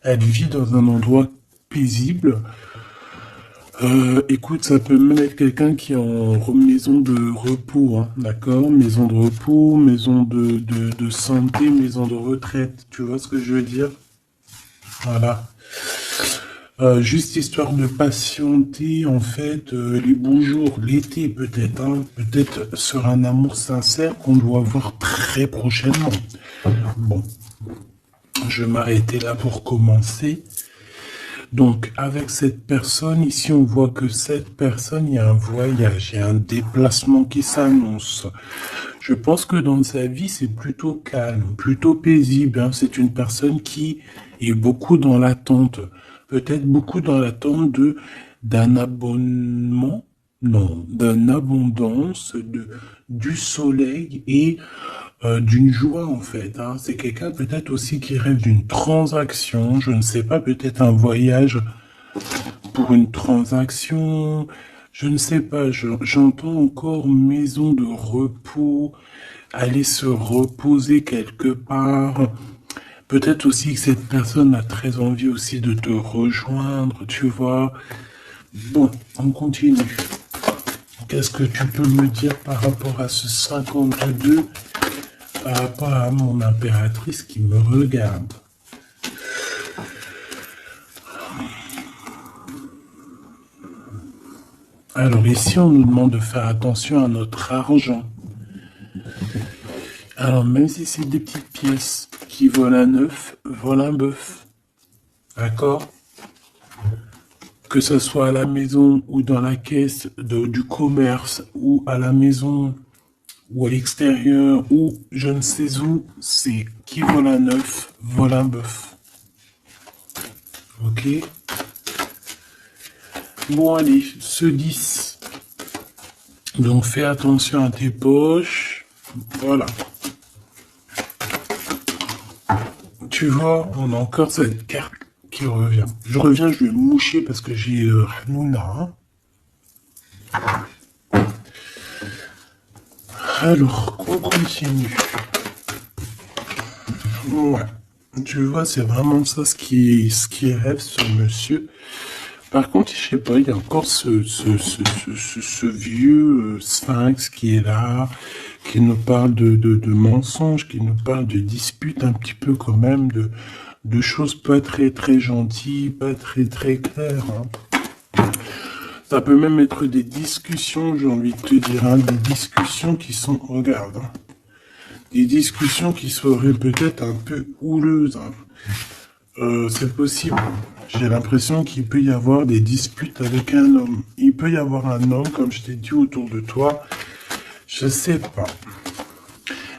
Elle vit dans un endroit paisible. Écoute, ça peut même être quelqu'un qui est en maison de repos, hein, d'accord? Maison de repos, maison de santé, maison de retraite. Tu vois ce que je veux dire? Voilà. Juste histoire de patienter, en fait, les beaux jours, l'été peut-être, hein, peut-être sur un amour sincère qu'on doit voir très prochainement. Bon, je vais m'arrêter là pour commencer. Donc, avec cette personne, ici, on voit que cette personne, il y a un voyage, il y a un déplacement qui s'annonce. Je pense que dans sa vie, c'est plutôt calme, plutôt paisible, hein. C'est une personne qui est beaucoup dans l'attente. Peut-être beaucoup dans l'attente d'un abonnement, non, d'une abondance, du soleil et d'une joie en fait, hein. C'est quelqu'un peut-être aussi qui rêve d'une transaction, je ne sais pas, peut-être un voyage pour une transaction, je ne sais pas, j'entends encore maison de repos, aller se reposer quelque part. Peut-être aussi que cette personne a très envie aussi de te rejoindre, tu vois. Bon, on continue. Qu'est-ce que tu peux me dire par rapport à ce 52, par rapport à mon impératrice qui me regarde? Alors ici, on nous demande de faire attention à notre argent. Alors même si c'est des petites pièces qui volent un œuf, volent un bœuf. D'accord? Que ce soit à la maison ou dans la caisse du commerce ou à la maison ou à l'extérieur ou je ne sais où, c'est qui vole un œuf, vole un bœuf. Ok? Bon allez, ce 10. Donc fais attention à tes poches. Voilà. Tu vois, on a encore cette carte qui revient. Je reviens, je vais me moucher parce que j'ai Hanouna. Alors, on continue. Ouais. Tu vois, c'est vraiment ça ce qui rêve ce monsieur. Par contre, je sais pas, il y a encore ce vieux sphinx qui est là, qui nous parle de mensonges, qui nous parle de disputes un petit peu quand même, de choses pas très très gentilles, pas très très claires, hein. Ça peut même être des discussions, j'ai envie de te dire, hein, des discussions qui sont, regarde, hein, des discussions qui seraient peut-être un peu houleuses, hein. C'est possible. J'ai l'impression qu'il peut y avoir des disputes avec un homme. Il peut y avoir un homme, comme je t'ai dit, autour de toi. Je sais pas.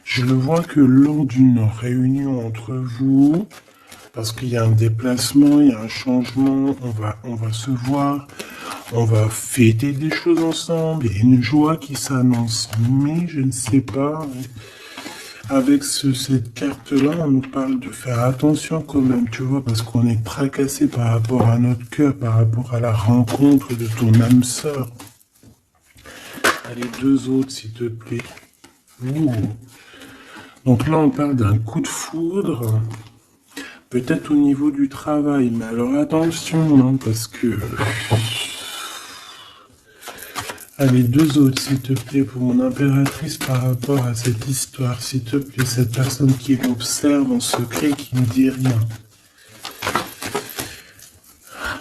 Je le vois que lors d'une réunion entre vous, parce qu'il y a un déplacement, il y a un changement, on va se voir, on va fêter des choses ensemble, il y a une joie qui s'annonce. Mais je ne sais pas. Avec cette carte-là, on nous parle de faire attention quand même, tu vois, parce qu'on est tracassé par rapport à notre cœur, par rapport à la rencontre de ton âme sœur. Allez, deux autres, s'il te plaît. Ouh. Donc là, on parle d'un coup de foudre, peut-être au niveau du travail, mais alors attention, hein, parce que... Allez, deux autres, s'il te plaît, pour mon impératrice par rapport à cette histoire, s'il te plaît, cette personne qui m'observe en secret, qui ne dit rien.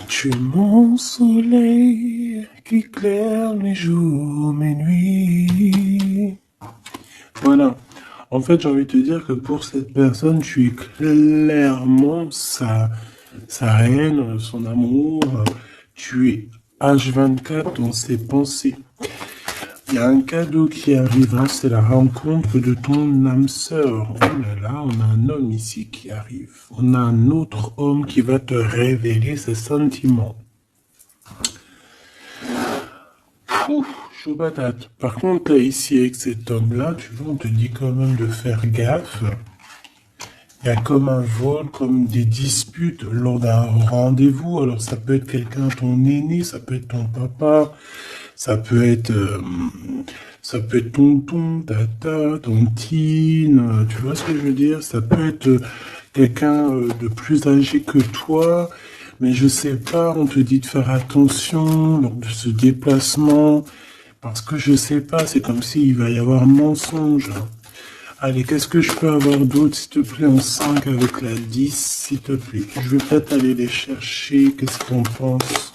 Tu es mon soleil qui éclaire mes jours, mes nuits. Voilà. En fait, j'ai envie de te dire que pour cette personne, tu es clairement sa haine, son amour. Tu es H24 dans ses pensées. Il y a un cadeau qui arrive, hein, c'est la rencontre de ton âme sœur. Oh là là, on a un homme ici qui arrive. On a un autre homme qui va te révéler ses sentiments. Ouf, chaud patate. Par contre, là, ici, avec cet homme-là, tu vois, on te dit quand même de faire gaffe. Il y a comme un vol, comme des disputes lors d'un rendez-vous. Alors, ça peut être quelqu'un, ton aîné, ça peut être ton papa, ça peut être tonton, tata, tontine, tu vois ce que je veux dire? Ça peut être quelqu'un de plus âgé que toi, mais je sais pas, on te dit de faire attention lors de ce déplacement, parce que je sais pas, c'est comme s'il va y avoir mensonge. Allez, qu'est-ce que je peux avoir d'autre, s'il te plaît, en 5 avec la 10, s'il te plaît. Je vais peut-être aller les chercher, qu'est-ce qu'on pense?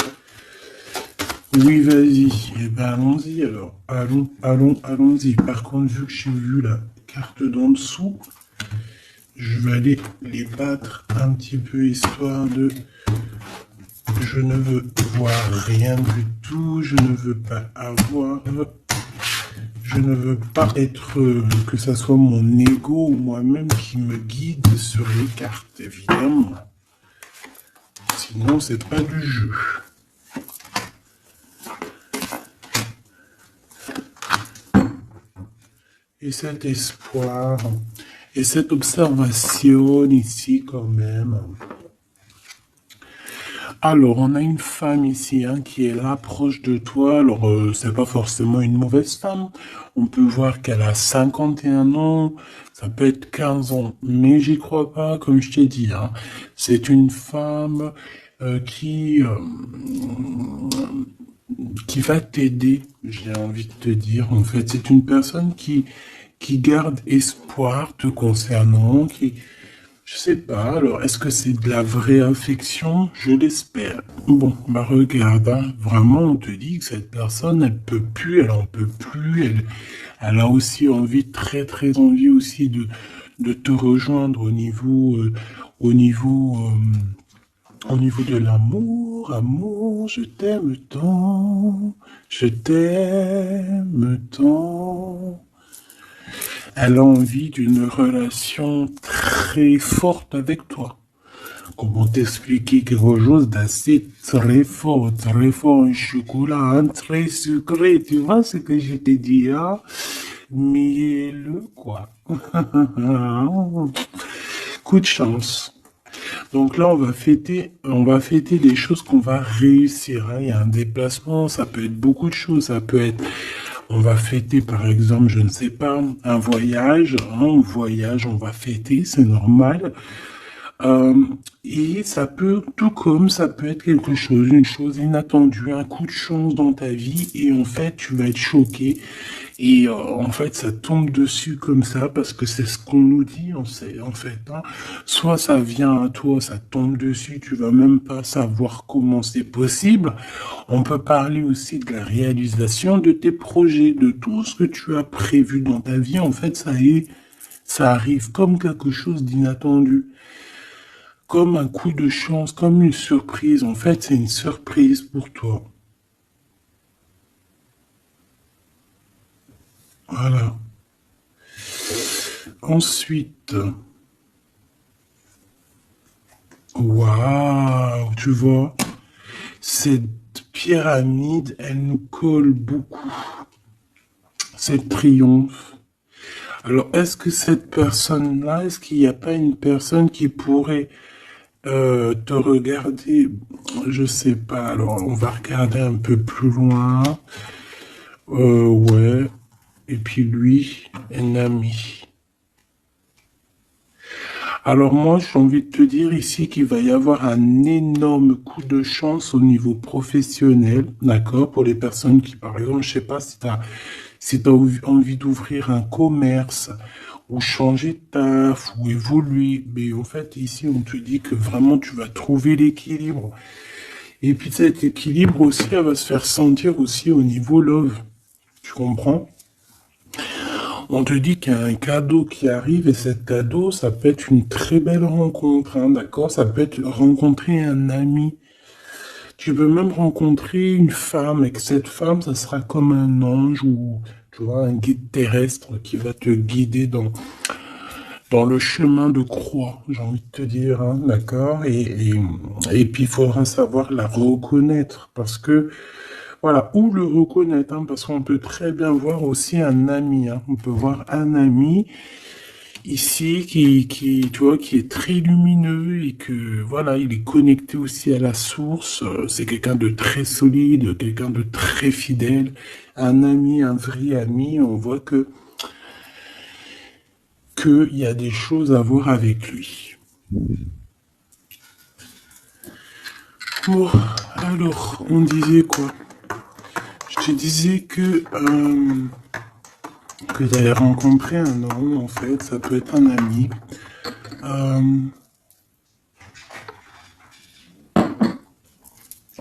Oui, vas-y. Eh ben, allons-y alors. Allons-y. Par contre, vu que j'ai vu la carte d'en dessous, je vais aller les battre un petit peu, histoire de... Je ne veux voir rien du tout, je ne veux pas avoir... Je ne veux pas être... que ça soit mon ego ou moi-même qui me guide sur les cartes, évidemment. Sinon, c'est pas du jeu. Et cet espoir, et cette observation ici quand même. Alors, on a une femme ici qui est là, proche de toi. Alors, c'est pas forcément une mauvaise femme. On peut voir qu'elle a 51 ans, ça peut être 15 ans, mais j'y crois pas, comme je t'ai dit. C'est une femme qui va t'aider, j'ai envie de te dire. En fait, c'est une personne qui garde espoir te concernant, je sais pas, alors est-ce que c'est de la vraie affection? Je l'espère. Bon, bah regarde, vraiment on te dit que cette personne, elle peut plus, elle en peut plus, elle a aussi envie, très très envie aussi de te rejoindre au niveau de l'amour. Amour, je t'aime tant. Elle a envie d'une relation très forte avec toi. Comment t'expliquer quelque chose d'assez très fort, un chocolat, très sucré, tu vois ce que je te dis, mielleux, quoi. Coup de chance. Donc là, on va fêter des choses qu'on va réussir. Il y a un déplacement, ça peut être beaucoup de choses, ça peut être... On va fêter, par exemple, je ne sais pas, un voyage, on va fêter, c'est normal. Et ça peut, tout comme ça peut être quelque chose, une chose inattendue, un coup de chance dans ta vie, et en fait, tu vas être choqué. Et en fait, ça tombe dessus comme ça, parce que c'est ce qu'on nous dit, en fait. Soit ça vient à toi, ça tombe dessus, tu vas même pas savoir comment c'est possible. On peut parler aussi de la réalisation de tes projets, de tout ce que tu as prévu dans ta vie. En fait, ça arrive comme quelque chose d'inattendu, comme un coup de chance, comme une surprise. En fait, c'est une surprise pour toi. Voilà. Ensuite, waouh, tu vois, cette pyramide, elle nous colle beaucoup. Cette triomphe. Alors, est-ce que cette personne-là, est-ce qu'il n'y a pas une personne qui pourrait te regarder? Je sais pas. Alors, on va regarder un peu plus loin. Ouais. Et puis lui, un ami. Alors moi, j'ai envie de te dire ici qu'il va y avoir un énorme coup de chance au niveau professionnel, d'accord? Pour les personnes qui, par exemple, je sais pas si t'as envie d'ouvrir un commerce, ou changer de taf, ou évoluer. Mais en fait, ici, on te dit que vraiment, tu vas trouver l'équilibre. Et puis cet équilibre aussi, elle va se faire sentir aussi au niveau love. Tu comprends? On te dit qu'il y a un cadeau qui arrive et cet cadeau, ça peut être une très belle rencontre, d'accord? Ça peut être rencontrer un ami. Tu peux même rencontrer une femme et que cette femme, ça sera comme un ange ou, tu vois, un guide terrestre qui va te guider dans le chemin de croix, j'ai envie de te dire, d'accord? Et puis, il faudra savoir la reconnaître parce que voilà, ou le reconnaître, parce qu'on peut très bien voir aussi un ami. On peut voir un ami ici tu vois, qui est très lumineux et que voilà, il est connecté aussi à la source. C'est quelqu'un de très solide, quelqu'un de très fidèle, un ami, un vrai ami. On voit qu'il y a des choses à voir avec lui. Bon, alors, on disait quoi? Je te disais que j'avais rencontré un homme, en fait, ça peut être un ami. Euh,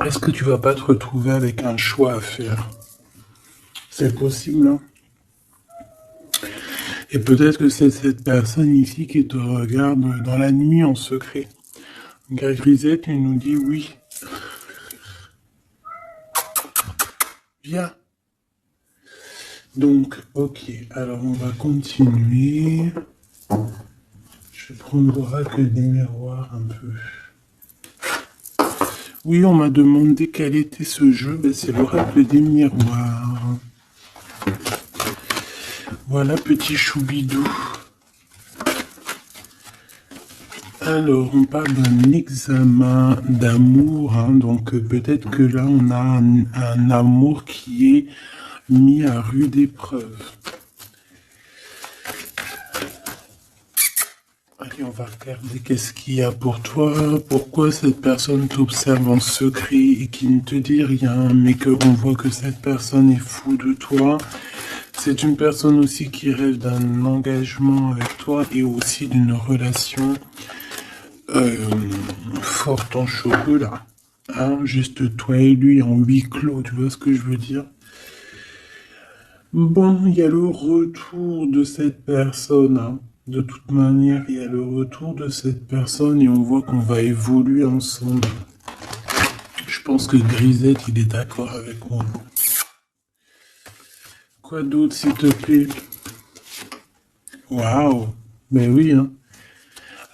Est-ce que tu vas pas te retrouver avec un choix à faire? C'est possible, hein? Et peut-être que c'est cette personne ici qui te regarde dans la nuit en secret. Grisette, il nous dit oui. Viens. Donc, ok. Alors, on va continuer. Je vais prendre l'oracle des miroirs un peu. Oui, on m'a demandé quel était ce jeu. Ben, c'est l'oracle des miroirs. Voilà, petit choubidou. Alors, on parle d'un examen d'amour, hein, donc peut-être que là, on a un amour qui est mis à rude épreuve. Allez, on va regarder qu'est-ce qu'il y a pour toi, pourquoi cette personne t'observe en secret et qui ne te dit rien, mais qu'on voit que cette personne est fou de toi. C'est une personne aussi qui rêve d'un engagement avec toi et aussi d'une relation forte en chocolat. Hein, juste toi et lui en huis clos, tu vois ce que je veux dire? Bon, il y a le retour de cette personne. Hein. De toute manière, il y a le retour de cette personne et on voit qu'on va évoluer ensemble. Je pense que Grisette, il est d'accord avec moi. Quoi d'autre, s'il te plaît? Waouh! Ben oui, hein.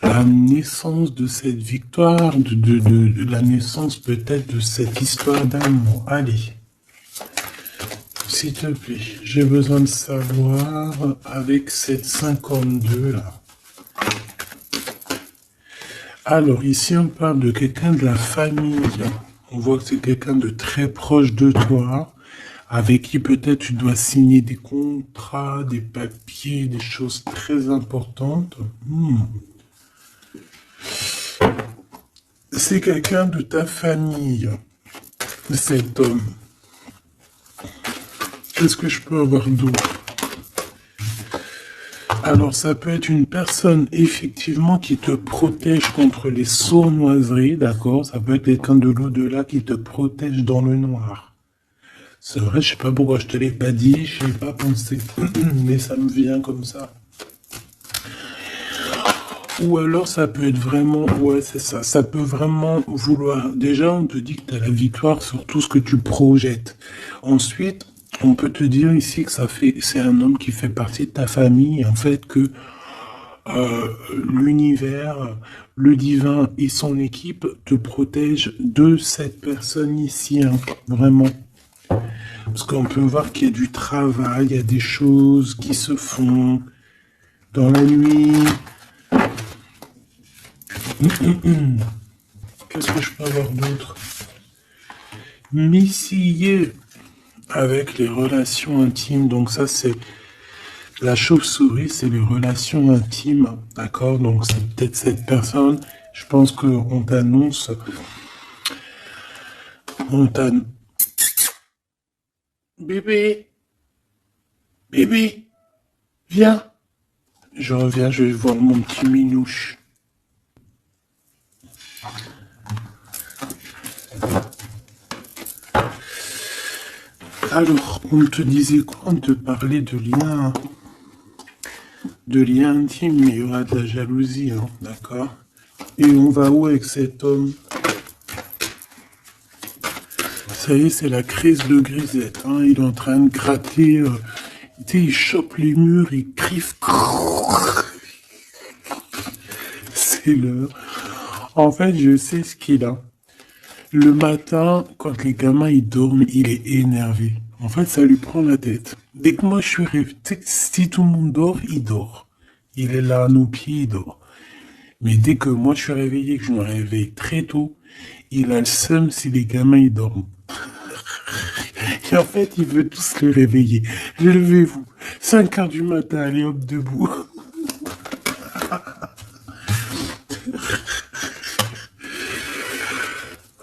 La naissance de cette victoire, de la naissance peut-être de cette histoire d'amour. Allez, s'il te plaît, j'ai besoin de savoir avec cette 52 là. Alors ici on parle de quelqu'un de la famille. On voit que c'est quelqu'un de très proche de toi, avec qui peut-être tu dois signer des contrats, des papiers, des choses très importantes. C'est quelqu'un de ta famille, cet homme. Qu'est-ce que je peux avoir d'autre? Alors, ça peut être une personne, effectivement, qui te protège contre les sournoiseries, d'accord? Ça peut être quelqu'un de l'au-delà qui te protège dans le noir. C'est vrai, je sais pas pourquoi je te l'ai pas dit, je n'ai pas pensé, mais ça me vient comme ça. Ou alors ça peut être vraiment, ouais c'est ça, ça peut vraiment vouloir, déjà on te dit que tu as la victoire sur tout ce que tu projettes. Ensuite, on peut te dire ici que c'est un homme qui fait partie de ta famille, en fait que l'univers, le divin et son équipe te protègent de cette personne ici, hein, vraiment. Parce qu'on peut voir qu'il y a du travail, il y a des choses qui se font dans la nuit. Qu'est-ce que je peux avoir d'autre? Missillé avec les relations intimes. Donc ça, c'est la chauve-souris, c'est les relations intimes. D'accord? Donc c'est peut-être cette personne. Je pense qu'on t'annonce... On t'annonce... Bébé! Bébé! Viens! Je reviens, je vais voir mon petit minouche. Alors, on te disait quoi? On te parlait de liens intimes, mais il y aura de la jalousie, hein, d'accord? Et on va où avec cet homme? Ça y est, c'est la crise de Grisette, hein, il est en train de gratter, il chope les murs, il griffe. C'est l'heure. En fait, je sais ce qu'il a. Le matin, quand les gamins ils dorment, il est énervé. En fait, ça lui prend la tête. Dès que moi je suis réveillé, si tout le monde dort, il dort. Il est là à nos pieds, il dort. Mais dès que moi je suis réveillé, que je me réveille très tôt, il a le seum si les gamins ils dorment. Et en fait, il veut tous les réveiller. Levez-vous. 5 heures du matin, allez hop, debout.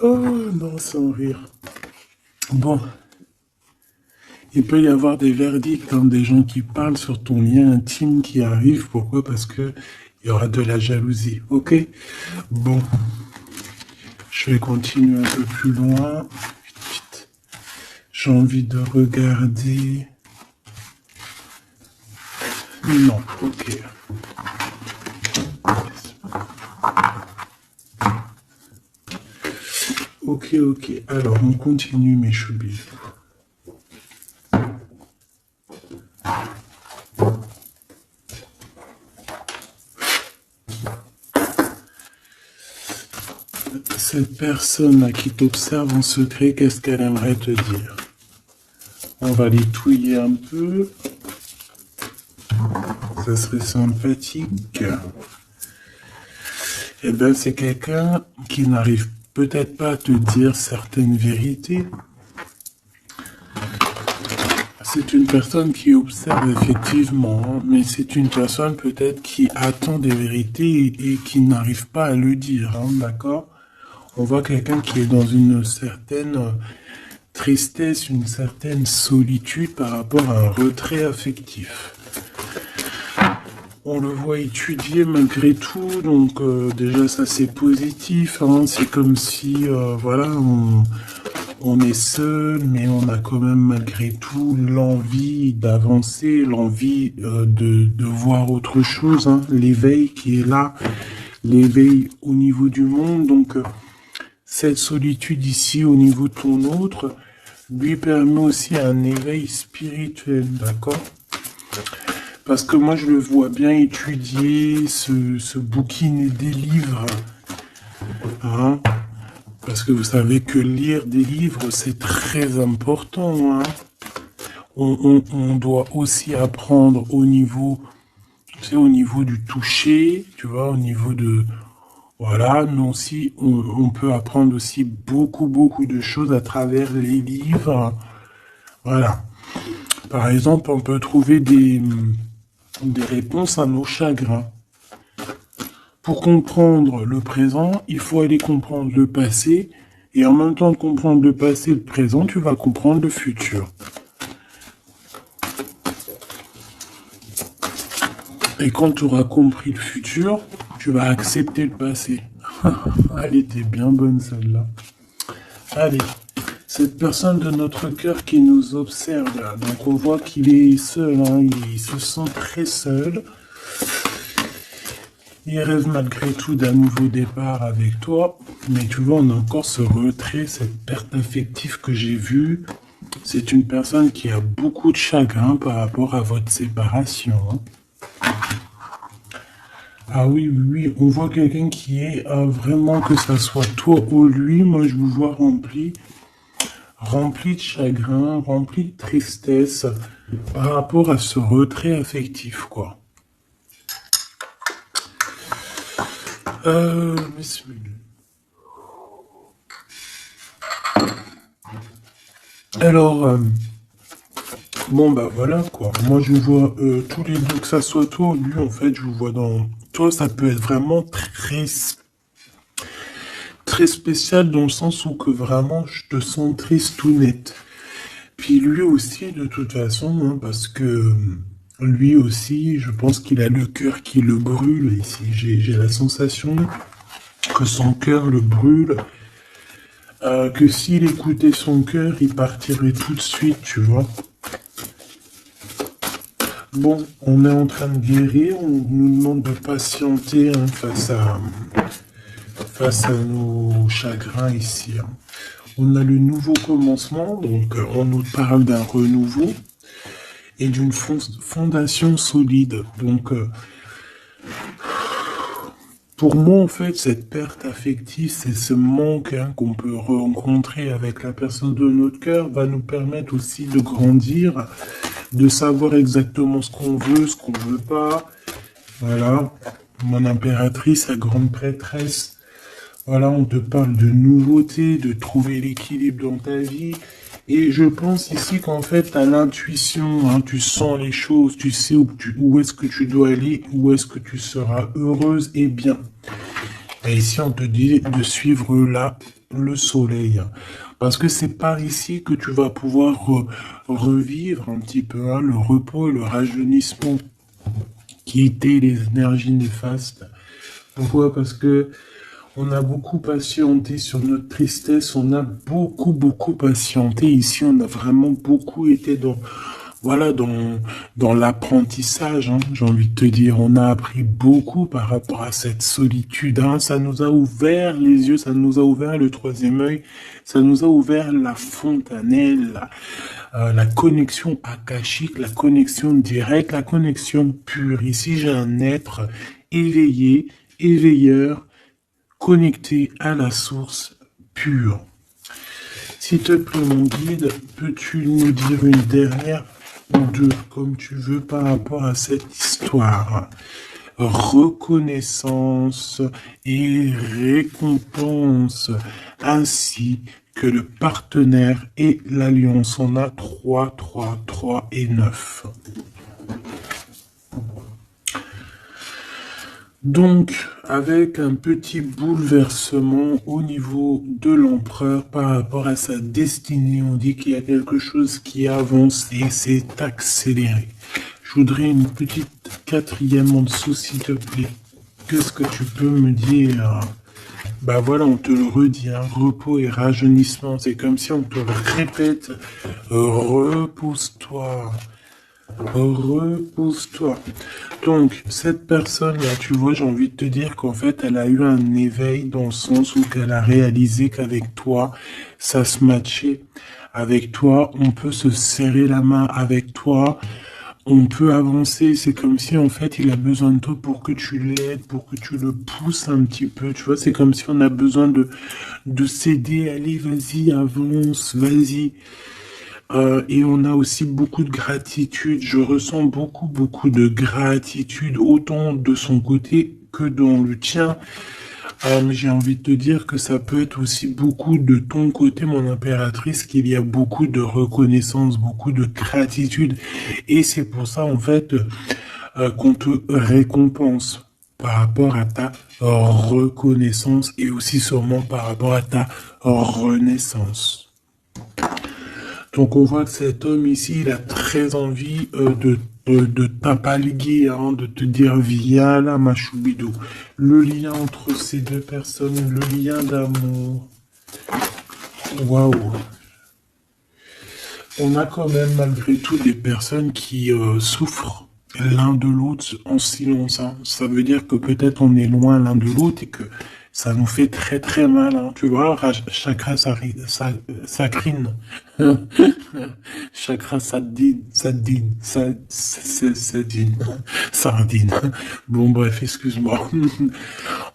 Oh non, sans rire. Bon, il peut y avoir des verdicts, hein, des gens qui parlent sur ton lien intime qui arrivent. Pourquoi? Parce que il y aura de la jalousie. Ok? Bon, je vais continuer un peu plus loin. Vite, vite. J'ai envie de regarder. Non, ok. Ok, ok. Alors, on continue, mes choubis. Cette personne-là qui t'observe en secret, qu'est-ce qu'elle aimerait te dire? On va les touiller un peu. Ça serait sympathique. Eh bien, c'est quelqu'un qui n'arrive peut-être pas à te dire certaines vérités. C'est une personne qui observe effectivement, hein, mais c'est une personne peut-être qui attend des vérités et qui n'arrive pas à le dire, hein, d'accord? On voit quelqu'un qui est dans une certaine tristesse, une certaine solitude par rapport à un retrait affectif. On le voit étudier malgré tout, donc déjà ça c'est positif, hein, c'est comme si voilà, on est seul, mais on a quand même malgré tout l'envie d'avancer, l'envie de voir autre chose, hein, l'éveil qui est là, l'éveil au niveau du monde, donc cette solitude ici au niveau de ton autre lui permet aussi un éveil spirituel, d'accord? Parce que moi, je le vois bien étudier, se bouquiner des livres. Hein? Parce que vous savez que lire des livres, c'est très important. Hein? On doit aussi apprendre au niveau, tu sais, au niveau du toucher, tu vois, au niveau de... Voilà, mais aussi, on peut apprendre aussi beaucoup de choses à travers les livres. Voilà. Par exemple, on peut trouver des réponses à nos chagrins. Pour comprendre le présent, il faut aller comprendre le passé, et en même temps de comprendre le passé et le présent, tu vas comprendre le futur. Et quand tu auras compris le futur, tu vas accepter le passé. Elle était bien bonne celle-là. Allez, cette personne de notre cœur qui nous observe là, donc on voit qu'il est seul, hein, il se sent très seul. Il rêve malgré tout d'un nouveau départ avec toi, mais tu vois, on a encore ce retrait, cette perte affective que j'ai vue. C'est une personne qui a beaucoup de chagrin par rapport à votre séparation. Hein. Ah oui, oui, on voit quelqu'un qui est vraiment, que ça soit toi ou lui, moi je vous vois rempli de chagrin, rempli de tristesse par rapport à ce retrait affectif, quoi. Alors, bon bah voilà quoi. Moi je vois tous les deux, que ça soit toi ou lui, en fait, je vous vois dans... Toi, ça peut être vraiment très spécial dans le sens où que vraiment je te sens triste tout net. Puis lui aussi, de toute façon, hein, parce que lui aussi, je pense qu'il a le cœur qui le brûle ici. J'ai la sensation que son cœur le brûle, que s'il écoutait son cœur, il partirait tout de suite, tu vois. Bon, on est en train de guérir, on nous demande de patienter, hein, face à nos chagrins ici. Hein. On a le nouveau commencement, donc on nous parle d'un renouveau et d'une fondation solide. Donc, pour moi, en fait, cette perte affective, c'est ce manque, hein, qu'on peut rencontrer avec la personne de notre cœur, va nous permettre aussi de grandir, de savoir exactement ce qu'on veut pas. Voilà, mon impératrice, la grande prêtresse. Voilà, on te parle de nouveauté, de trouver l'équilibre dans ta vie. Et je pense ici qu'en fait, tu as l'intuition, hein, tu sens les choses, tu sais où est-ce que tu dois aller, où est-ce que tu seras heureuse et bien. Et ici, on te dit de suivre le soleil. Parce que c'est par ici que tu vas pouvoir revivre un petit peu hein, le repos et le rajeunissement qui étaient les énergies néfastes. Pourquoi? Parce que on a beaucoup patienté sur notre tristesse, on a beaucoup patienté. Ici, on a vraiment beaucoup été dans, voilà, dans l'apprentissage, hein, j'ai envie de te dire. On a appris beaucoup par rapport à cette solitude, hein. Ça nous a ouvert les yeux, ça nous a ouvert le troisième œil, ça nous a ouvert la fontanelle, la connexion akashique, la connexion directe, la connexion pure. Ici, j'ai un être éveillé, éveilleur, connecté à la source pure. S'il te plaît, mon guide, peux-tu nous dire une dernière ou deux, comme tu veux, par rapport à cette histoire? Reconnaissance et récompense, ainsi que le partenaire et l'alliance. On a 3, 3, 3 et 9. Donc, avec un petit bouleversement au niveau de l'empereur par rapport à sa destinée, on dit qu'il y a quelque chose qui avance et c'est accéléré. Je voudrais une petite quatrième en dessous, s'il te plaît. Qu'est-ce que tu peux me dire? Bah voilà, on te le redit, hein, repos et rajeunissement. C'est comme si on te le répète. Repose-toi. Repose-toi. Donc, cette personne-là, tu vois, j'ai envie de te dire qu'en fait, elle a eu un éveil dans le sens où qu'elle a réalisé qu'avec toi, ça se matchait. Avec toi, on peut se serrer la main. Avec toi, on peut avancer. C'est comme si, en fait, il a besoin de toi pour que tu l'aides, pour que tu le pousses un petit peu. Tu vois, c'est comme si on a besoin de s'aider. Allez, vas-y, avance, vas-y. Et on a aussi beaucoup de gratitude. Je ressens beaucoup de gratitude, autant de son côté que dans le tien. J'ai envie de te dire que ça peut être aussi beaucoup de ton côté, mon impératrice, qu'il y a beaucoup de reconnaissance, beaucoup de gratitude. Et c'est pour ça, en fait, qu'on te récompense par rapport à ta reconnaissance et aussi sûrement par rapport à ta renaissance. Donc on voit que cet homme ici, il a très envie de t'apalguer, hein, de te dire viens là ma choubidou. Le lien entre ces deux personnes, le lien d'amour. Waouh. On a quand même malgré tout des personnes qui souffrent l'un de l'autre en silence, hein. Ça veut dire que peut-être on est loin l'un de l'autre et que ça nous fait très mal, hein. Tu vois, chakra sacrine. Chakra sadine, sardine. Bon bref, excuse-moi.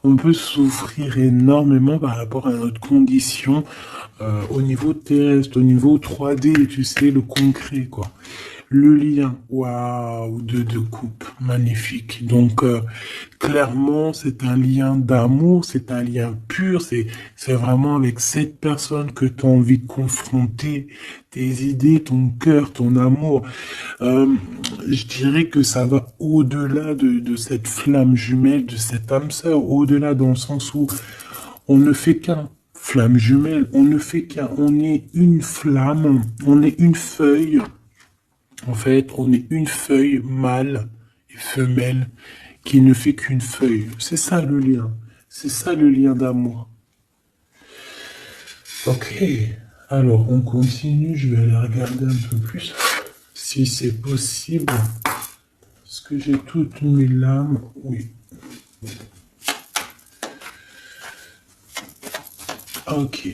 On peut souffrir énormément par rapport à notre condition au niveau terrestre, au niveau 3D, tu sais, le concret, quoi. Le lien, waouh, de couple, magnifique. Donc, clairement, c'est un lien d'amour, c'est un lien pur, c'est vraiment avec cette personne que tu as envie de confronter tes idées, ton cœur, ton amour. Je dirais que ça va au-delà de cette flamme jumelle, de cette âme sœur, au-delà dans le sens où on ne fait qu'un. Flamme jumelle, on ne fait qu'un. On est une flamme, on est une feuille. En fait, on est une feuille mâle et femelle qui ne fait qu'une feuille. C'est ça le lien. C'est ça le lien d'amour. Ok. Alors, on continue. Je vais aller regarder un peu plus si c'est possible. Est-ce que j'ai toutes mes lames? Oui. Ok.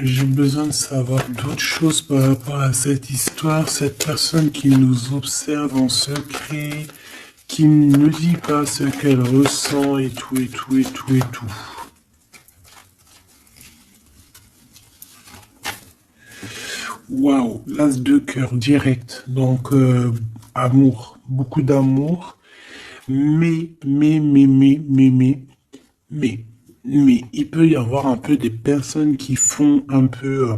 J'ai besoin de savoir d'autres choses par rapport à cette histoire, cette personne qui nous observe en secret, qui ne dit pas ce qu'elle ressent et tout. Waouh, l'as de cœur direct, donc amour, beaucoup d'amour, mais, il peut y avoir un peu des personnes qui font un peu,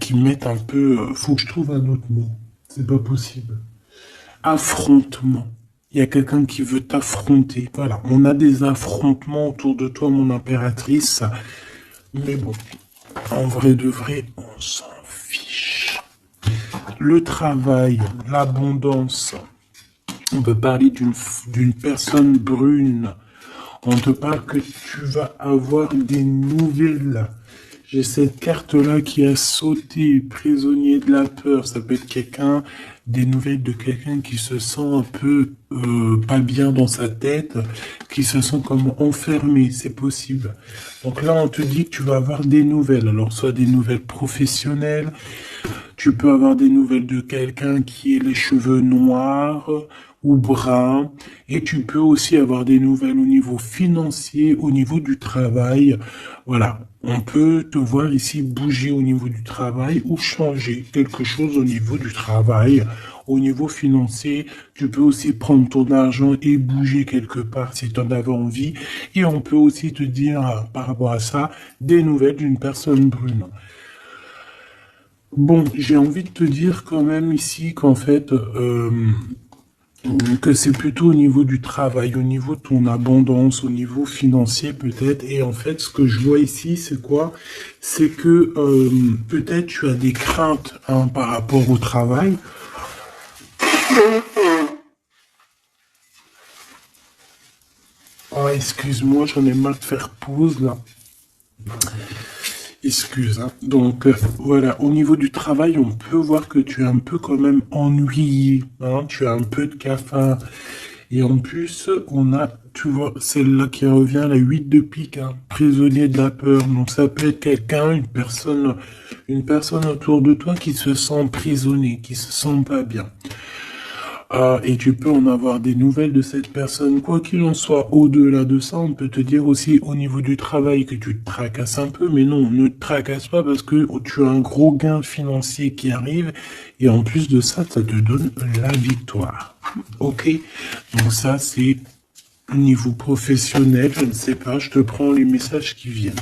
qui mettent un peu, faut que je trouve un autre mot, c'est pas possible. Affrontement. Il y a quelqu'un qui veut t'affronter. Voilà, on a des affrontements autour de toi, mon impératrice. Mais bon, en vrai de vrai, on s'en fiche. Le travail, l'abondance. On peut parler d'une personne brune. On te parle que tu vas avoir des nouvelles. J'ai cette carte-là qui a sauté, prisonnier de la peur. Ça peut être quelqu'un, des nouvelles de quelqu'un qui se sent un peu pas bien dans sa tête, qui se sent comme enfermé, c'est possible. Donc là, on te dit que tu vas avoir des nouvelles. Alors, soit des nouvelles professionnelles, tu peux avoir des nouvelles de quelqu'un qui a les cheveux noirs ou bruns, et tu peux aussi avoir des nouvelles au niveau financier, au niveau du travail. Voilà, on peut te voir ici bouger au niveau du travail ou changer quelque chose au niveau du travail. Au niveau financier, tu peux aussi prendre ton argent et bouger quelque part si tu en avais envie. Et on peut aussi te dire, par rapport à ça, des nouvelles d'une personne brune. Bon, j'ai envie de te dire quand même ici qu'en fait, que c'est plutôt au niveau du travail, au niveau de ton abondance, au niveau financier peut-être. Et en fait, ce que je vois ici, c'est quoi? C'est que peut-être tu as des craintes hein, par rapport au travail. Oh, excuse-moi, j'en ai marre de faire pause là. Excuse, hein. Donc voilà, au niveau du travail, on peut voir que tu es un peu quand même ennuyé, hein, tu as un peu de cafard. Et en plus, on a, tu vois, celle-là qui revient, la 8 de pique, hein, prisonnier de la peur. Donc ça peut être quelqu'un, une personne autour de toi qui se sent emprisonnée, qui se sent pas bien. Et tu peux en avoir des nouvelles de cette personne. Quoi qu'il en soit, au-delà de ça, on peut te dire aussi au niveau du travail que tu te tracasses un peu, mais non, ne te tracasse pas parce que tu as un gros gain financier qui arrive et en plus de ça, ça te donne la victoire. Ok? Donc ça, c'est au niveau professionnel, je ne sais pas, je te prends les messages qui viennent.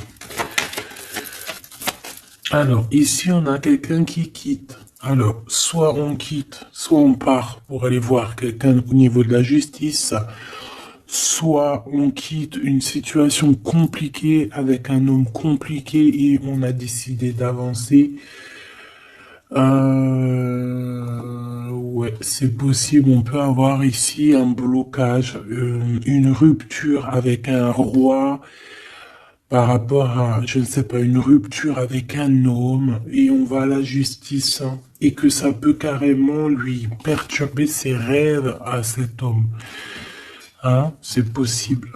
Alors, ici, on a quelqu'un qui quitte. Alors, soit on quitte, soit on part pour aller voir quelqu'un au niveau de la justice, soit on quitte une situation compliquée avec un homme compliqué et on a décidé d'avancer. Ouais, c'est possible. On peut avoir ici un blocage, une rupture avec un roi par rapport à, je ne sais pas, une rupture avec un homme et on va à la justice hein, et que ça peut carrément lui perturber ses rêves à cet homme. Hein, c'est possible.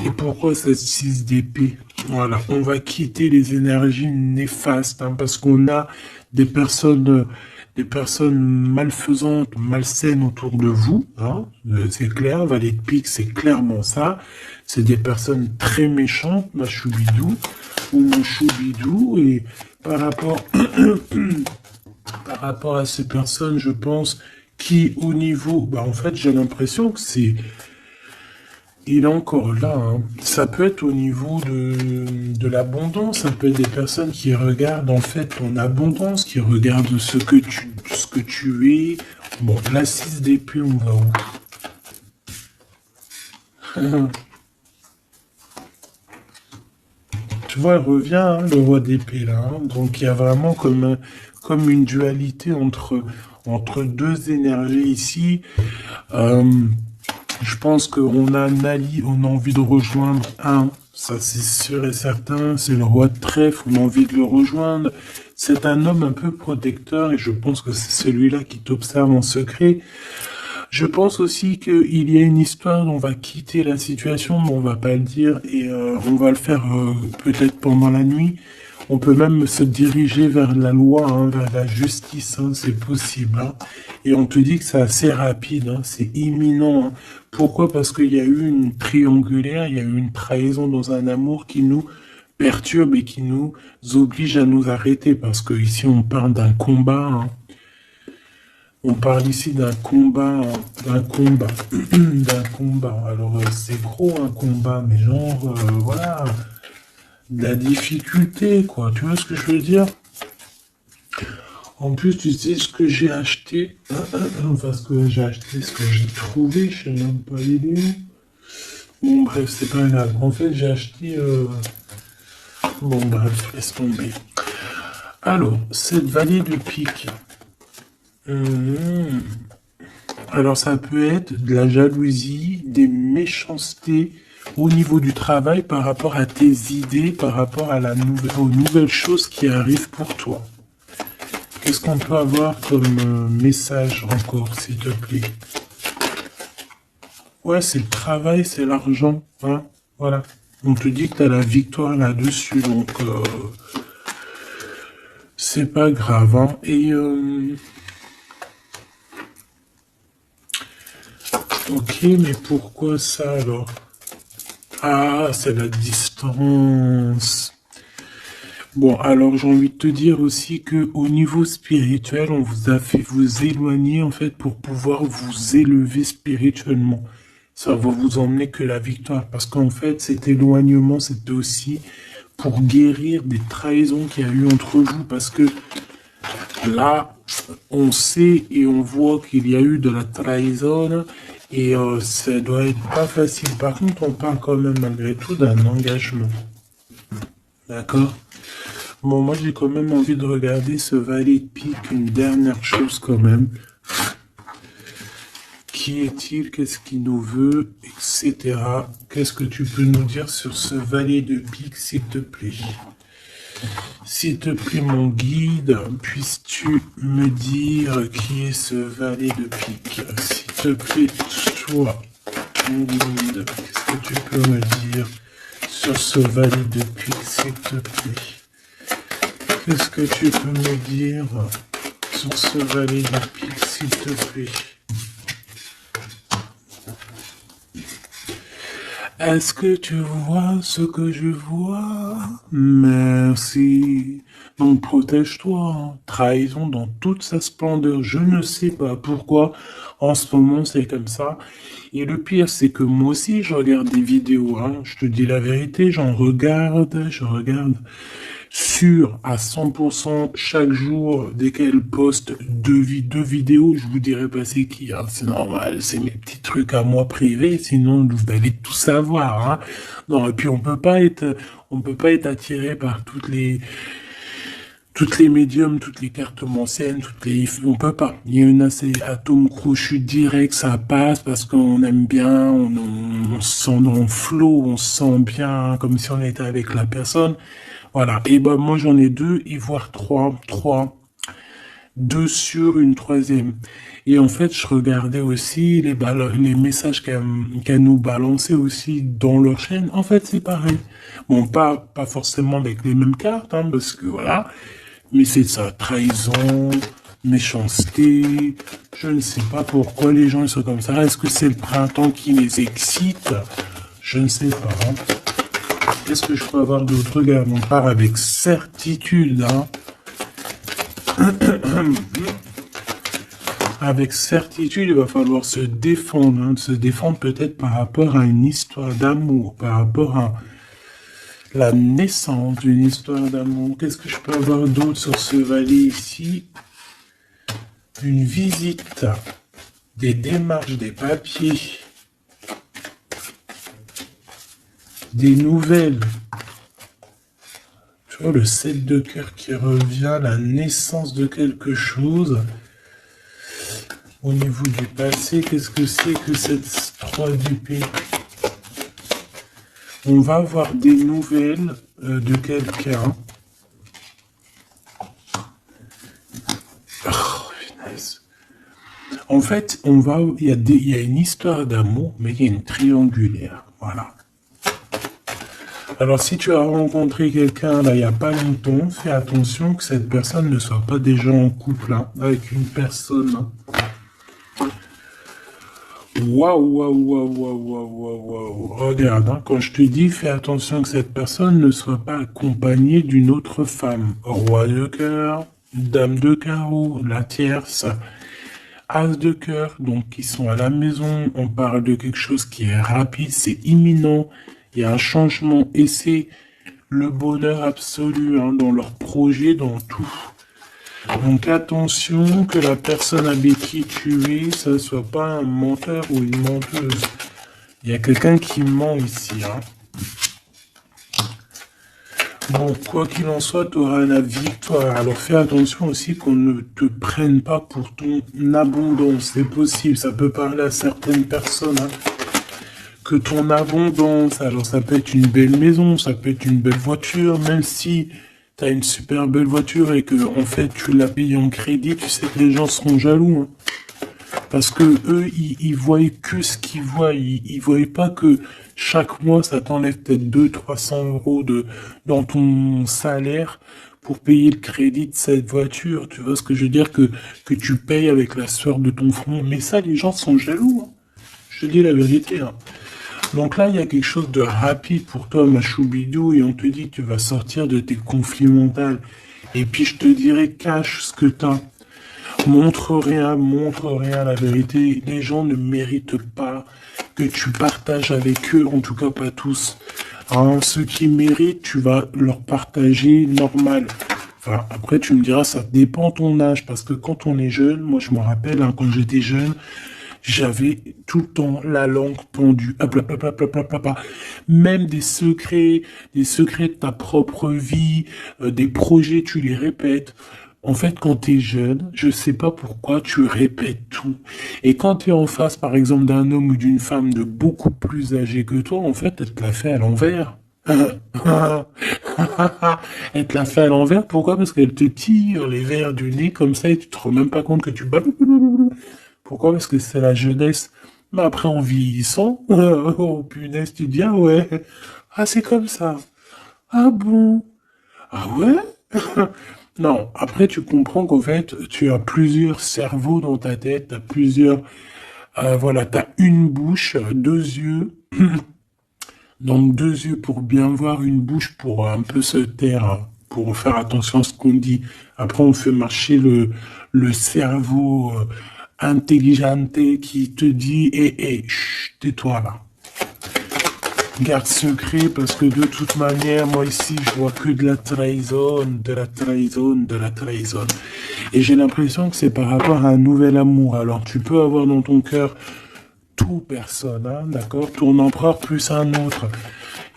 Et pourquoi cette 6 d'épée? Voilà, on va quitter les énergies néfastes hein, parce qu'on a des personnes malfaisantes, malsaines autour de vous. Hein, c'est clair, Valet de pique, c'est clairement ça. C'est des personnes très méchantes, ma choubidou ou mon choubidou. Et par rapport, par rapport à ces personnes, je pense, qui au niveau, bah en fait, j'ai l'impression que c'est il est encore là. Hein. Ça peut être au niveau de l'abondance. Ça peut être des personnes qui regardent en fait ton abondance, qui regardent ce que tu es. Bon, la 6 d'épée, on va où? Tu vois, elle revient, hein, le roi d'épée là. Hein. Donc il y a vraiment comme une dualité entre deux énergies ici. Je pense qu'on a Nali, on a envie de rejoindre un, ça c'est sûr et certain, c'est le roi de trèfle, on a envie de le rejoindre. C'est un homme un peu protecteur et je pense que c'est celui-là qui t'observe en secret. Je pense aussi qu'il y a une histoire, on va quitter la situation, mais on va pas le dire et on va le faire peut-être pendant la nuit. On peut même se diriger vers la loi, hein, vers la justice, hein, c'est possible. Hein. Et on te dit que c'est assez rapide, hein, c'est imminent. Hein. Pourquoi? Parce qu'il y a eu une triangulaire, il y a eu une trahison dans un amour qui nous perturbe et qui nous oblige à nous arrêter. Parce que ici on parle d'un combat. Hein. On parle ici d'un combat, d'un combat, d'un combat. Alors c'est gros un combat, mais genre voilà, de la difficulté quoi. Tu vois ce que je veux dire? En plus, tu sais ce que j'ai acheté, enfin ce que j'ai acheté, ce que j'ai trouvé, je sais même pas il est où. Bon bref, c'est pas grave. En fait, j'ai acheté Bon, bref, laisse tomber. Alors, cette vallée de pique. Alors, ça peut être de la jalousie, des méchancetés au niveau du travail par rapport à tes idées, par rapport à aux nouvelles choses qui arrivent pour toi. Qu'est-ce qu'on peut avoir comme message encore, s'il te plaît? Ouais, c'est le travail, c'est l'argent, hein, voilà. On te dit que tu as la victoire là-dessus, donc c'est pas grave, hein. Et ok, mais pourquoi ça alors? Ah, c'est la distance. Bon, alors j'ai envie de te dire aussi que au niveau spirituel, on vous a fait vous éloigner en fait pour pouvoir vous élever spirituellement. Ça va vous emmener que la victoire, parce qu'en fait, cet éloignement, c'était aussi pour guérir des trahisons qu'il y a eu entre vous, parce que là, on sait et on voit qu'il y a eu de la trahison, et ça doit être pas facile. Par contre, on parle quand même malgré tout d'un engagement. D'accord? Bon, moi j'ai quand même envie de regarder ce valet de pique, une dernière chose quand même. Qui est-il? Qu'est-ce qu'il nous veut? Etc. Qu'est-ce que tu peux nous dire sur ce valet de pique, s'il te plaît? S'il te plaît, mon guide, puisses-tu me dire qui est ce valet de pique? S'il te plaît, toi, mon guide, qu'est-ce que tu peux me dire sur ce valet de pique, s'il te plaît? Qu'est-ce que tu peux me dire sur ce valet de pique, s'il te plaît? Est-ce que tu vois ce que je vois? Merci. Donc protège-toi, hein. Trahison dans toute sa splendeur. Je ne sais pas pourquoi en ce moment c'est comme ça. Et le pire c'est que moi aussi je regarde des vidéos, hein. Je te dis la vérité, je regarde sûr à 100% chaque jour, dès qu'elle poste deux vidéos, je vous dirai pas c'est qui, hein, c'est normal, c'est mes petits trucs à moi privés, sinon vous allez tout savoir, hein. Non, et puis on peut pas être attiré par toutes les médiums, toutes les cartes anciennes, on peut pas. Il y a une assez atome crochu direct, ça passe parce qu'on aime bien, on se sent dans le flow, on se sent bien, comme si on était avec la personne. Voilà. Et ben, moi, j'en ai deux, et voire trois. Deux sur une troisième. Et en fait, je regardais aussi les messages qu'elle nous balançait aussi dans leur chaîne. En fait, c'est pareil. Bon, pas forcément avec les mêmes cartes, hein, parce que voilà. Mais c'est ça, trahison, méchanceté. Je ne sais pas pourquoi les gens ils sont comme ça. Est-ce que c'est le printemps qui les excite? Je ne sais pas. Hein. Qu'est-ce que je peux avoir d'autre? Regarde, on part avec certitude. Hein. Avec certitude, il va falloir se défendre. Hein, se défendre peut-être par rapport à une histoire d'amour, par rapport à la naissance d'une histoire d'amour. Qu'est-ce que je peux avoir d'autre sur ce valet ici? Une visite, des démarches, des papiers, des nouvelles. Tu vois, le 7 de cœur qui revient, la naissance de quelque chose. Au niveau du passé, qu'est-ce que c'est que cette 3 d'épée? On va avoir des nouvelles de quelqu'un. Oh, finesse. En fait, il y a une histoire d'amour, mais il y a une triangulaire. Voilà. Alors, si tu as rencontré quelqu'un là il n'y a pas longtemps, fais attention que cette personne ne soit pas déjà en couple hein, avec une personne. Hein. Waouh, waouh, waouh, waouh, waouh, waouh, waouh. Regarde, hein, quand je te dis, fais attention que cette personne ne soit pas accompagnée d'une autre femme. Roi de cœur, dame de carreau, la tierce, as de cœur, donc qui sont à la maison. On parle de quelque chose qui est rapide, c'est imminent. Il y a un changement et c'est le bonheur absolu hein, dans leur projet, dans tout. Donc attention que la personne avec qui tu es, ça ne soit pas un menteur ou une menteuse. Il y a quelqu'un qui ment ici. Hein. Bon, quoi qu'il en soit, tu auras la victoire. Alors fais attention aussi qu'on ne te prenne pas pour ton abondance. C'est possible, ça peut parler à certaines personnes, hein, que ton abondance, alors ça peut être une belle maison, ça peut être une belle voiture, même si tu as une super belle voiture et que en fait tu l'as payée en crédit, tu sais que les gens seront jaloux, hein. Parce que eux, ils voient que ce qu'ils voient. Ils voient pas que chaque mois, ça t'enlève peut-être 200-300 € dans ton salaire pour payer le crédit de cette voiture. Tu vois ce que je veux dire? Que tu payes avec la sueur de ton front. Mais ça, les gens sont jaloux, hein. Je te dis la vérité, hein. Donc là, il y a quelque chose de rapide pour toi, ma choubidou, et on te dit que tu vas sortir de tes conflits mentaux. Et puis je te dirais, cache ce que t'as. Montre rien, la vérité. Les gens ne méritent pas que tu partages avec eux, en tout cas pas tous. Hein, ceux qui méritent, tu vas leur partager normal. Enfin, après, tu me diras, ça dépend de ton âge, parce que quand on est jeune, moi je me rappelle, hein, quand j'étais jeune, j'avais tout le temps la langue pendue. Hop là, hop là, hop là, hop là, hop là. Même des secrets de ta propre vie, des projets, tu les répètes. En fait, quand tu es jeune, je sais pas pourquoi tu répètes tout. Et quand tu es en face, par exemple, d'un homme ou d'une femme de beaucoup plus âgé que toi, en fait, elle te l'a fait à l'envers. Elle te l'a fait à l'envers, pourquoi? Parce qu'elle te tire les verres du nez comme ça et tu te rends même pas compte que tu bats. Pourquoi? Parce que c'est la jeunesse. Mais après, en vieillissant, oh punaise, tu te dis, ah ouais, ah c'est comme ça. Ah bon? Ah ouais? Non, après tu comprends qu'en fait, tu as plusieurs cerveaux dans ta tête, tu as plusieurs... voilà, tu as une bouche, deux yeux. Donc deux yeux pour bien voir, une bouche pour un peu se taire, hein, pour faire attention à ce qu'on dit. Après, on fait marcher le cerveau intelligente qui te dit, chut, tais-toi là. Garde secret parce que de toute manière, moi ici, je vois que de la trahison, de la trahison, de la trahison. Et j'ai l'impression que c'est par rapport à un nouvel amour. Alors tu peux avoir dans ton cœur tout personne, hein, d'accord, ton empereur plus un autre.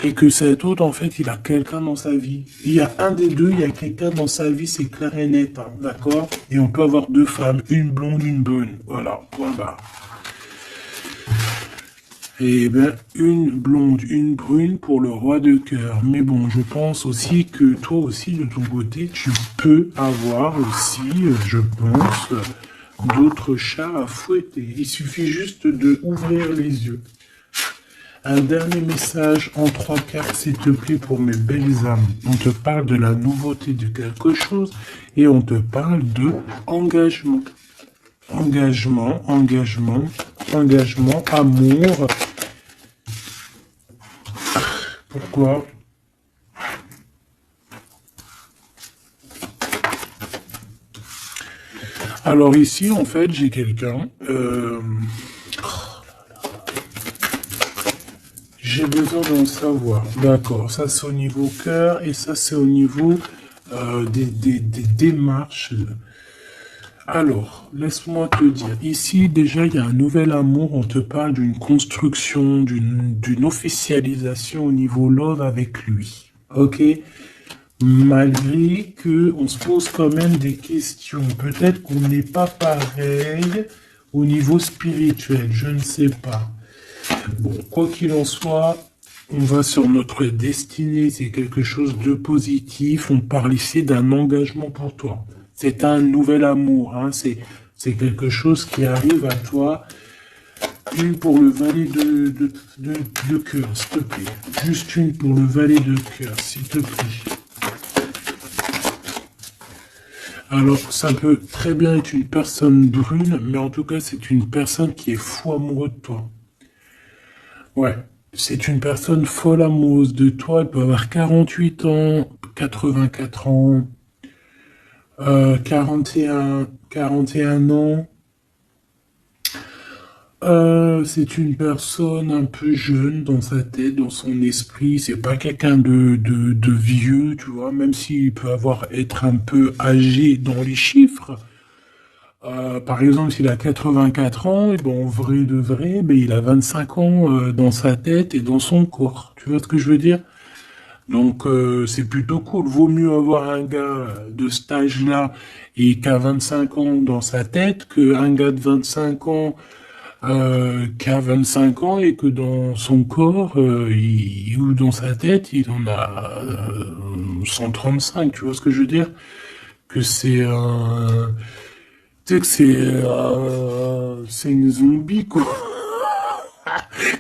Et que cet autre, en fait, il a quelqu'un dans sa vie. Il y a un des deux, il y a quelqu'un dans sa vie, c'est clair et net, hein, d'accord. Et on peut avoir deux femmes, une blonde, une brune. Voilà, point barre. Eh bien, une blonde, une brune pour le roi de cœur. Mais bon, je pense aussi que toi aussi, de ton côté, tu peux avoir aussi, je pense, d'autres chats à fouetter. Il suffit juste de ouvrir les yeux. Un dernier message en 3 cartes, s'il te plaît, pour mes belles âmes. On te parle de la nouveauté de quelque chose et on te parle de engagement. Engagement, engagement, engagement, amour. Pourquoi? Alors ici, en fait, j'ai quelqu'un. J'ai besoin d'en savoir. D'accord, ça c'est au niveau cœur et ça c'est au niveau des démarches. Alors, laisse-moi te dire, ici déjà il y a un nouvel amour, on te parle d'une construction, d'une officialisation au niveau love avec lui. Ok? Malgré que on se pose quand même des questions. Peut-être qu'on n'est pas pareil au niveau spirituel, je ne sais pas. Bon, quoi qu'il en soit, on va sur notre destinée, c'est quelque chose de positif. On parle ici d'un engagement pour toi. C'est un nouvel amour, hein. C'est quelque chose qui arrive à toi. Une pour le valet de cœur, s'il te plaît. Juste une pour le valet de cœur, s'il te plaît. Alors, ça peut très bien être une personne brune, mais en tout cas, c'est une personne qui est fou amoureux de toi. Ouais, c'est une personne folle amoureuse de toi. Elle peut avoir 48 ans, 84 ans, 41 ans. C'est une personne un peu jeune dans sa tête, dans son esprit. C'est pas quelqu'un de vieux, tu vois, même s'il peut être un peu âgé dans les chiffres. Par exemple, s'il a 84 ans, et bon, en vrai de vrai, ben, il a 25 ans dans sa tête et dans son corps. Tu vois ce que je veux dire? Donc, c'est plutôt cool. Vaut mieux avoir un gars de cet âge-là et qui a 25 ans dans sa tête qu'un gars de 25 ans qui a 25 ans et que dans son corps ou dans sa tête, il en a 135. Tu vois ce que je veux dire? Que c'est un... Tu sais que c'est une zombie, quoi.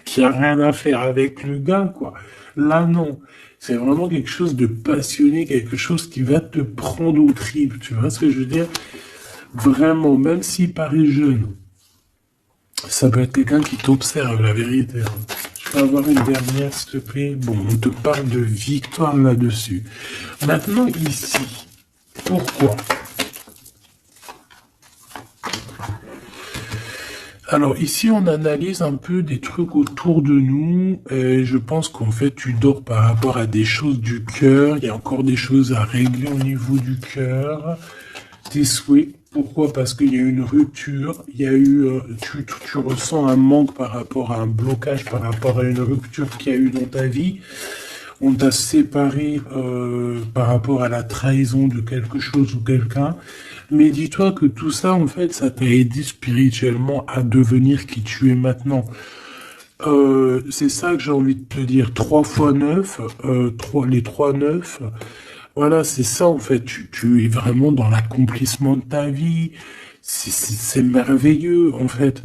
Qui a rien à faire avec le gars, quoi. Là, non. C'est vraiment quelque chose de passionné, quelque chose qui va te prendre au tripes, tu vois ce que je veux dire? Vraiment, même s'il paraît jeune, ça peut être quelqu'un qui t'observe, la vérité. Hein. Je peux avoir une dernière, s'il te plaît? Bon, on te parle de victoire là-dessus. Maintenant, ici, pourquoi? Alors ici, on analyse un peu des trucs autour de nous. Et je pense qu'en fait, tu dors par rapport à des choses du cœur. Il y a encore des choses à régler au niveau du cœur. Tes souhaits. Pourquoi? Parce qu'il y a eu une rupture. Il y a eu, tu ressens un manque par rapport à un blocage, par rapport à une rupture qu'il y a eu dans ta vie. On t'a séparé par rapport à la trahison de quelque chose ou quelqu'un. Mais dis-toi que tout ça, en fait, ça t'a aidé spirituellement à devenir qui tu es maintenant. C'est ça que j'ai envie de te dire. 3 fois 9, les 3 9, voilà, c'est ça, en fait. Tu es vraiment dans l'accomplissement de ta vie. C'est merveilleux, en fait.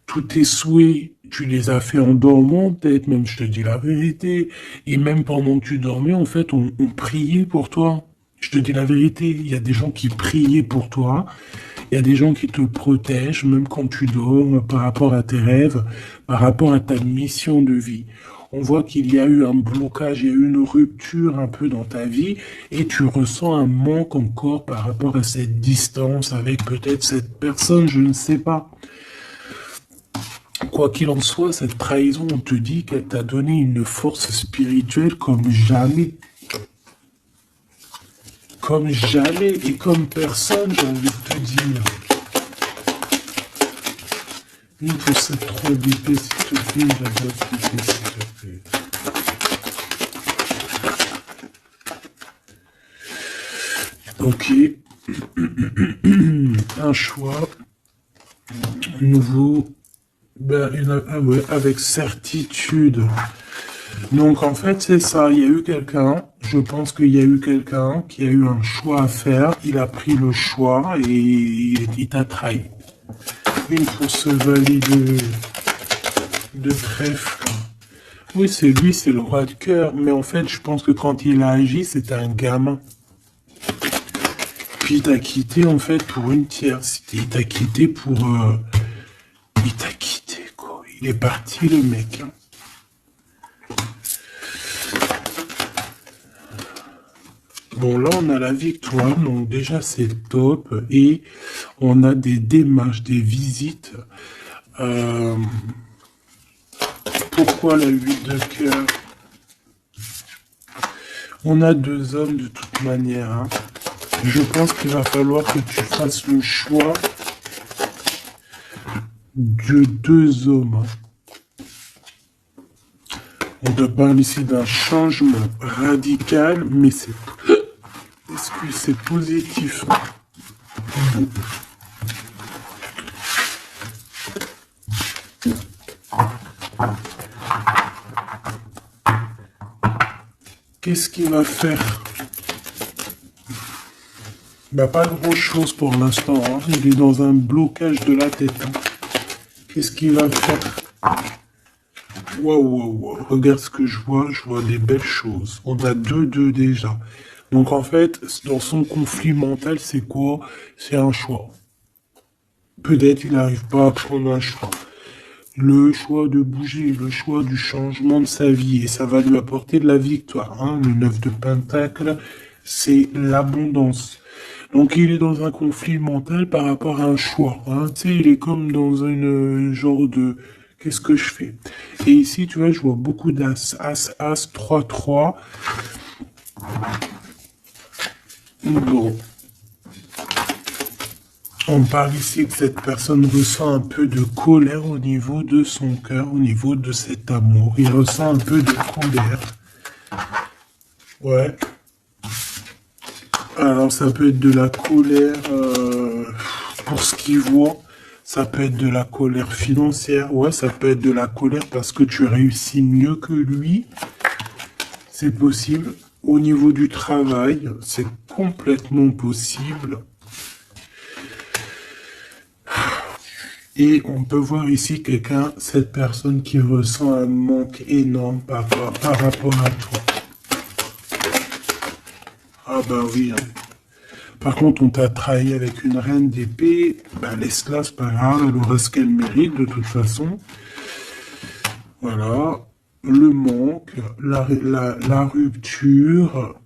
Tous tes souhaits, tu les as fait en dormant, peut-être, même je te dis la vérité. Et même pendant que tu dormais, en fait, on priait pour toi. Je te dis la vérité, il y a des gens qui priaient pour toi, il y a des gens qui te protègent, même quand tu dors, par rapport à tes rêves, par rapport à ta mission de vie. On voit qu'il y a eu un blocage, il y a eu une rupture un peu dans ta vie, et tu ressens un manque encore par rapport à cette distance avec peut-être cette personne, je ne sais pas. Quoi qu'il en soit, cette trahison, on te dit qu'elle t'a donné une force spirituelle comme jamais. Comme jamais et comme personne, j'ai envie de te dire. Il faut cette 3 BP, s'il te plaît, j'adore BP, s'il te plaît. Ok. Un choix. Nouveau. Ben, ouais, avec certitude. Donc en fait c'est ça, il y a eu quelqu'un, je pense qu'il y a eu quelqu'un qui a eu un choix à faire, il a pris le choix et il t'a trahi. Une fausse valet de trèfle. Oui c'est lui, c'est le roi de cœur, mais en fait je pense que quand il a agi c'était un gamin. Puis il t'a quitté en fait pour une tierce, il t'a quitté pour... il t'a quitté quoi, il est parti le mec. Hein. Bon, là, on a la victoire, donc déjà, c'est top. Et on a des démarches, des visites. Pourquoi la 8 de cœur? On a 2 hommes de toute manière. Hein. Je pense qu'il va falloir que tu fasses le choix de 2 hommes. Hein. On te parle ici d'un changement radical, mais c'est... Est-ce que c'est positif? Qu'est-ce qu'il va faire? Bah pas grand chose pour l'instant, hein. Il est dans un blocage de la tête. Hein. Qu'est-ce qu'il va faire? Waouh, regarde ce que je vois des belles choses. On a 2-2 déjà. Donc en fait, dans son conflit mental, c'est quoi? C'est un choix. Peut-être il n'arrive pas à prendre un choix. Le choix de bouger, le choix du changement de sa vie. Et ça va lui apporter de la victoire. Hein. Le 9 de Pentacle, c'est l'abondance. Donc il est dans un conflit mental par rapport à un choix. Hein. Tu sais, il est comme dans une genre de... Qu'est-ce que je fais? Et ici, tu vois, je vois beaucoup d'as, as, as, 3-3. Bon. On parle ici que cette personne ressent un peu de colère au niveau de son cœur, au niveau de cet amour. Il ressent un peu de colère. Ouais. Alors, ça peut être de la colère pour ce qu'il voit. Ça peut être de la colère financière. Ouais, ça peut être de la colère parce que tu réussis mieux que lui. C'est possible. Au niveau du travail, c'est complètement possible. Et on peut voir ici quelqu'un, cette personne qui ressent un manque énorme par rapport à toi. Ah bah oui. Hein. Par contre, on t'a trahi avec une reine d'épée. Bah laisse-la, c'est pas grave, elle aura ce qu'elle mérite de toute façon. Voilà. Le manque, la rupture.